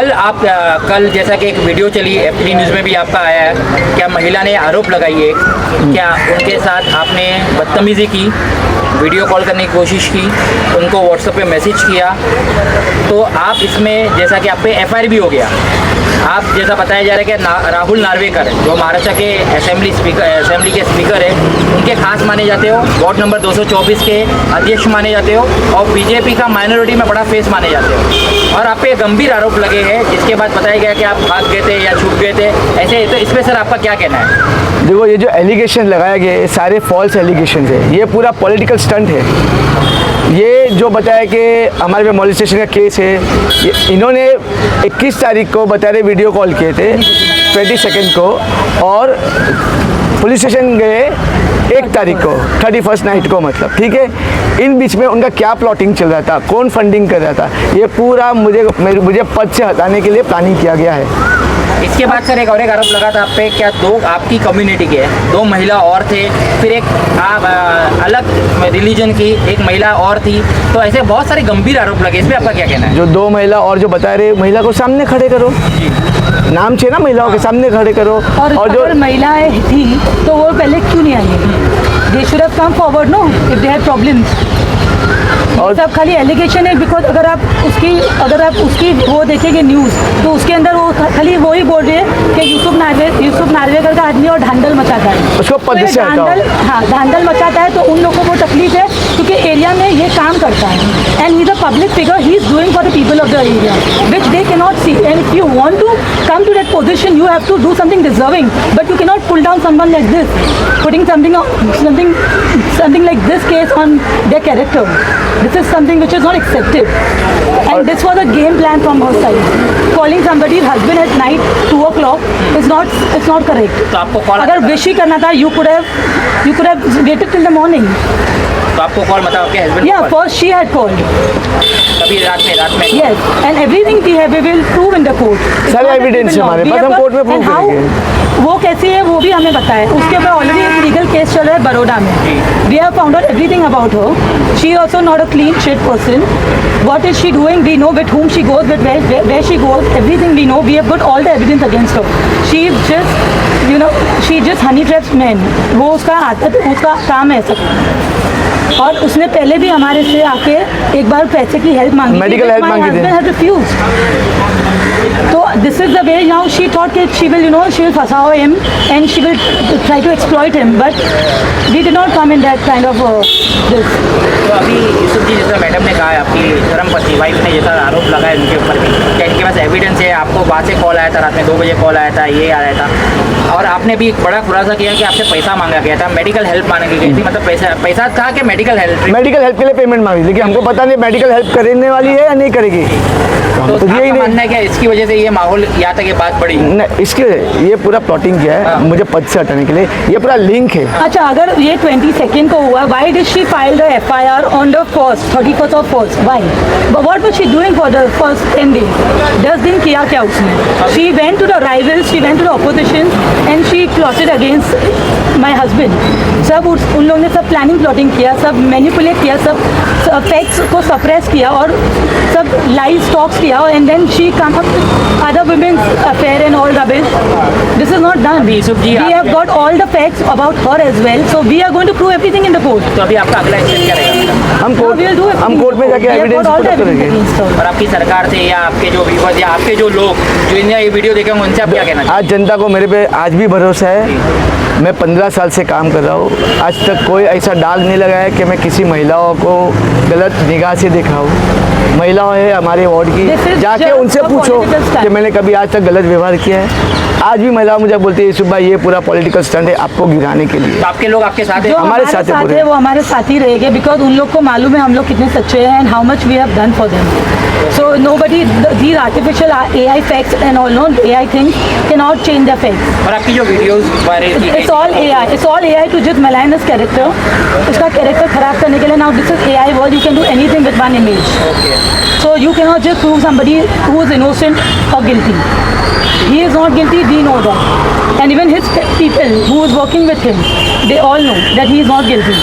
कल जैसा कि एक वीडियो चली अपनी न्यूज़ में भी आपका आया है, क्या महिला ने आरोप लगाई है, क्या उनके साथ आपने बदतमीज़ी की, वीडियो कॉल करने की कोशिश की, उनको व्हाट्सएप पे मैसेज किया, तो आप इसमें जैसा कि आप पे एफआईआर भी हो गया, आप जैसा बताया जा रहा है कि राहुल नार्वेकर जो महाराष्ट्र के असेंबली के स्पीकर है, उनके खास माने जाते हो, वार्ड नंबर 224 के अध्यक्ष माने जाते हो और बीजेपी का माइनॉरिटी में बड़ा फेस माने जाते हो, और आप पे गंभीर आरोप लगे हैं, जिसके बाद बताया गया कि आप भाग गए थे या छुप गए थे ऐसे। तो इस पर सर आपका क्या कहना है? देखो, ये जो एलिगेशन लगाया गया है सारे फॉल्स एलिगेशन है, ये पूरा पॉलिटिकल स्टंट है। ये जो बताया कि हमारे पे मॉलेस्टेशन का केस है, इन्होंने 21 तारीख को बता रहे वीडियो कॉल किए थे 22 को, और पुलिस स्टेशन गए 1 तारीख को 31 नाइट को, मतलब ठीक है। इन बीच में उनका क्या प्लॉटिंग चल रहा था, कौन फंडिंग कर रहा था, ये पूरा मुझे पद से हटाने के लिए प्लानिंग किया गया है। इसके बाद सर एक और आरोप लगा था आप पे, क्या 2 आपकी कम्युनिटी के 2 महिला और थे, फिर एक अलग रिलीजन की एक महिला और थी, तो ऐसे बहुत सारे गंभीर आरोप लगे, इस पर आपका क्या कहना है? जो 2 महिला और जो बता रहे, महिला को सामने खड़े करो, नाम छे ना, महिलाओं के सामने खड़े करो। और जो महिलाएं थी तो वो पहले क्यों नहीं आई? They should have come forward, no, if they have problems. और सब खाली एलिगेशन है, बिकॉज अगर आप उसकी वो देखेंगे न्यूज़, तो उसके अंदर वो खाली वो ही बोल रहे हैं कि यूसुफ नार्वेकर का आदमी और धांधल मचाता है, उसको पद से हटाओ। हाँ, धांधल मचाता है, तो उन लोगों को तकलीफ है क्योंकि एरिया में ये काम करता है, and he is a public figure, he is doing for the people of the area which they can not see, and if you want to come to that position you have to do something deserving, but you can not pull down someone like this, putting something like this case on their character. This is something which is not accepted, and this was a game plan from her side. Calling somebody's husband at night 2 o'clock is not correct. तो आपको call अगर wish ही करना था, you could have waited till the morning. तो आपको call मतलब आपके husband? Yeah, first she had called. कभी रात में? Yes, and everything we will prove in the court. सारे एविडेंस हमारे पास, हम कोर्ट में प्रूव करेंगे। वो कैसी है वो भी हमें पता है, उसके ऊपर ऑलरेडी एक लीगल केस चल रहा है बड़ौदा में। We have found out everything about her, she also not a clean shit person, what is she doing, we know with whom she goes, with where she goes, everything we know, we have got all the evidence against her. She is just she just honey traps men, वो उसका आदत, उसका काम है सब। और उसने पहले भी हमारे से आके एक बार पैसे की हेल्प मांगी, मेडिकल हेल्प मांगी थी, तो this is the way now she thought कि she will फसाओ him and she will try to exploit him, but we did not come in that kind of this. तो अभी यूसुफ जी, जैसा मैडम ने कहा है, आपकी धर्मपत्नी वाइफ ने जैसा आरोप लगाया उनके ऊपर भी, क्या इनके पास एविडेंस है? आपको वहाँ से कॉल आया था, रात में 2 बजे कॉल आया था, ये आया था, और आपने भी एक बड़ा खुलासा किया कि आपसे पैसा मांगा गया था, मेडिकल हेल्प मांगी गई थी, मतलब पैसा था कि मेडिकल हेल्प के लिए पेमेंट मांगी, लेकिन हमको पता नहीं मेडिकल हेल्प करने वाली है या नहीं करेगी। तो यही मानना है कि इसकी वजह से ये माहौल यहाँ तक ये बात बढ़ी? इसके ये पूरा प्लॉटिंग किया है मुझे पद से हटाने के लिए, ये पूरा लिंक है। अच्छा, अगर ये 22 को हुआ, why did she file the FIR on the 31st of 1st? Why? What was she doing for the first 10 days? 10 दिन किया क्या उसने? She went to the rivals, she went to the opposition and she plotted against my husband. सब उन लोगों ने सब planning plotting किया, सब मैनिपुलेट किया, सब फैक्ट्स को सप्रेस किया और सब लाइव टॉक्स किया, and then she come up with other women's affair and all rubbish. This is not done. We have got all the facts about her as well, so we are going to prove everything in the court. तो अभी आपका अगला step क्या रहेगा? हम court में जाके evidence put करेंगे। और आपकी सरकार से या आपके जो व्यूअर्स या आपके जो लोग जो इन्हें ये वीडियो देखेंगे उनसे आप क्या कहना चाहिए? आज जनता को मेरे पे आज भी भरोसा है। मैं 15 साल से काम कर रहा हूँ, आज तक कोई ऐसा दाग नहीं लगा है कि मैं किसी महिलाओं को गलत निगाह से देखा हूँ। महिलाएं हैं हमारे वार्ड की, जाके उनसे पूछो कि मैंने कभी आज तक गलत व्यवहार किया है। आज भी महिला मुझे बोलती है यूसुफ भाई ये पूरा पॉलिटिकल स्टंट है आपको गिराने के लिए। तो आपके लोग आपके साथ हैं? हमारे साथ है, वो हमारे साथ ही रहेंगे, बिकॉज उन लोग को मालूम है हम लोग कितने सच्चे हैं and how much we have done for them. So nobody, these artificial AI facts and all, no AI things cannot change the facts. और आपकी जो वीडियोस वायरल की It's all AI. It's all AI to just malign his character. उसका character खराब करने के लिए. Now this is AI world. You can do anything with one image. Okay. So you cannot just prove somebody who is innocent or guilty. He is not guilty. We know that. And even his people who is working with him, they all know that he is not guilty.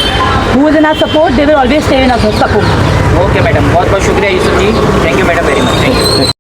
Who is in our support, they will always stay in our support. Okay madam, बहुत बहुत शुक्रिया Yusuf ji, thank you madam, very much, thank you.